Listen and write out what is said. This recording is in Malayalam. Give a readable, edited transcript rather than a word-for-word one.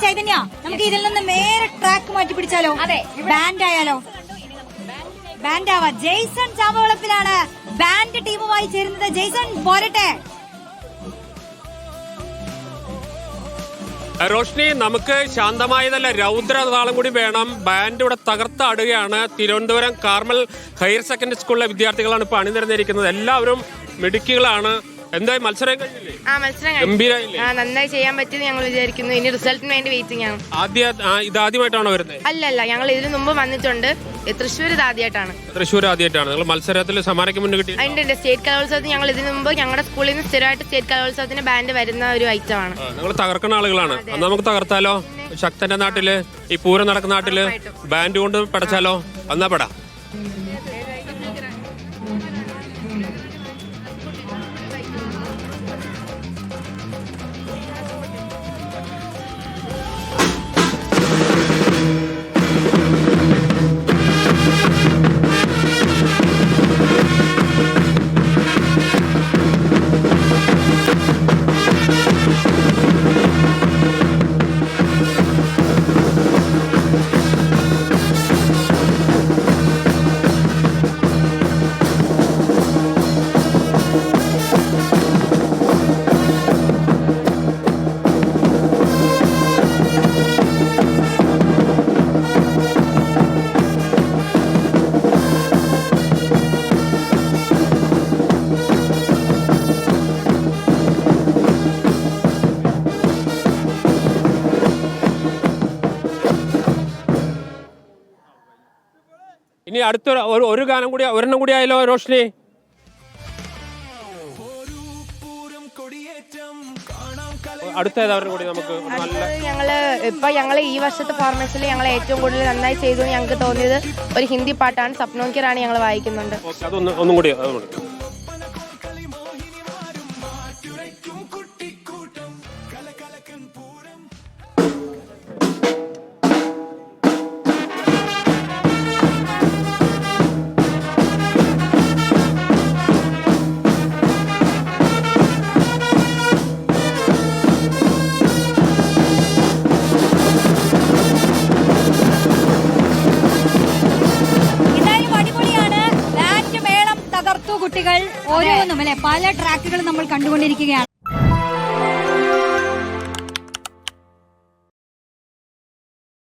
ചൈതന്യ, നമുക്ക് ഇതിൽ നിന്ന് നേരെ ട്രാക്ക് മാറ്റി പിടിച്ചാലോ? അതെ, ബാൻഡ് ആയാലോ? ബാൻഡ് ആവാ. ജെയ്സൺ ചാമ്പവളപ്പിലാണ് ബാൻഡ് ടീമുമായി ചേരുന്നത്. ജെയ്സൺ പോരട്ടെ. റോഷ്നി, നമുക്ക് ശാന്തമായതല്ല, രൗദ്രതാളം കൂടി വേണം. ബാൻഡ് ഇവിടെ തകർത്താടുകയാണ്. തിരുവനന്തപുരം കാർമൽ ഹയർ സെക്കൻഡറി സ്കൂളിലെ വിദ്യാർത്ഥികളാണ് ഇപ്പോൾ അണിനിരന്നിരിക്കുന്നത്. എല്ലാവരും മിടുക്കികളാണ്. എന്തായി മത്സരം കഴിഞ്ഞില്ലേ? ഗംഭീരായില്ലേ? നന്നായി ചെയ്യാൻ പറ്റിയെന്ന് ഞങ്ങൾ വിചാരിക്കുന്നു. ഇനി റിസൾട്ടിന് വേണ്ടി വെയിറ്റിംഗ് ആണ്. ഇതാദ്യമായിട്ടാണോ വരുന്നത്? അല്ലല്ല, ഞങ്ങൾ ഇതിനു മുമ്പ് വന്നിട്ടുണ്ട്. തൃശ്ശൂർ ഇത് ആദ്യമായിട്ടാണ്. തൃശ്ശൂർ ആദ്യമായിട്ടാണ്. നിങ്ങൾ മത്സരത്തിൽ സമ്മാനിക്കാൻ മുന്നേ കിട്ടി? അതിന്റെ സ്റ്റേറ്റ് കലോത്സവത്തിന് ഞങ്ങൾ ഇതിനു മുമ്പ് ഞങ്ങളുടെ സ്കൂളിൽ നിന്ന് സ്ഥിരമായിട്ട് സ്റ്റേറ്റ് കലോത്സവത്തിന് ബാൻഡ് വരുന്ന ഒരു ഐറ്റമാണ്. നിങ്ങൾ തകർക്കുന്ന ആളുകളാണ്. അന്ന് നമുക്ക് തകർത്താലോ? ശക്തന്റെ നാട്ടില്, ഈ പൂരം നടക്കുന്ന നാട്ടില് ബാൻഡ് കൊണ്ട് പടച്ചാലോ? എന്നാ പടാ. ഇനി അടുത്ത ഒരു ഗാനം കൂടി, ഒരെണ്ണം കൂടി ആയാലോ റോഷ്നി? അടുത്തേതാവരും കൂടി നമുക്ക് ഞങ്ങള് ഈ വർഷത്തെ ഫോർമേഷനിൽ ഞങ്ങൾ ഏറ്റവും കൂടുതൽ നന്നായി ചെയ്തു ഞങ്ങൾക്ക് തോന്നിയത് ഒരു ഹിന്ദി പാട്ടാണ്. സപ്നോക്കിറാണ് ഞങ്ങൾ വായിക്കുന്നുണ്ട്. ഒന്നും കൂടി. കുട്ടികൾ ഓരോന്നും അല്ലെ, പല ട്രാക്കുകൾ നമ്മൾ കണ്ടുകൊണ്ടിരിക്കുകയാണ്.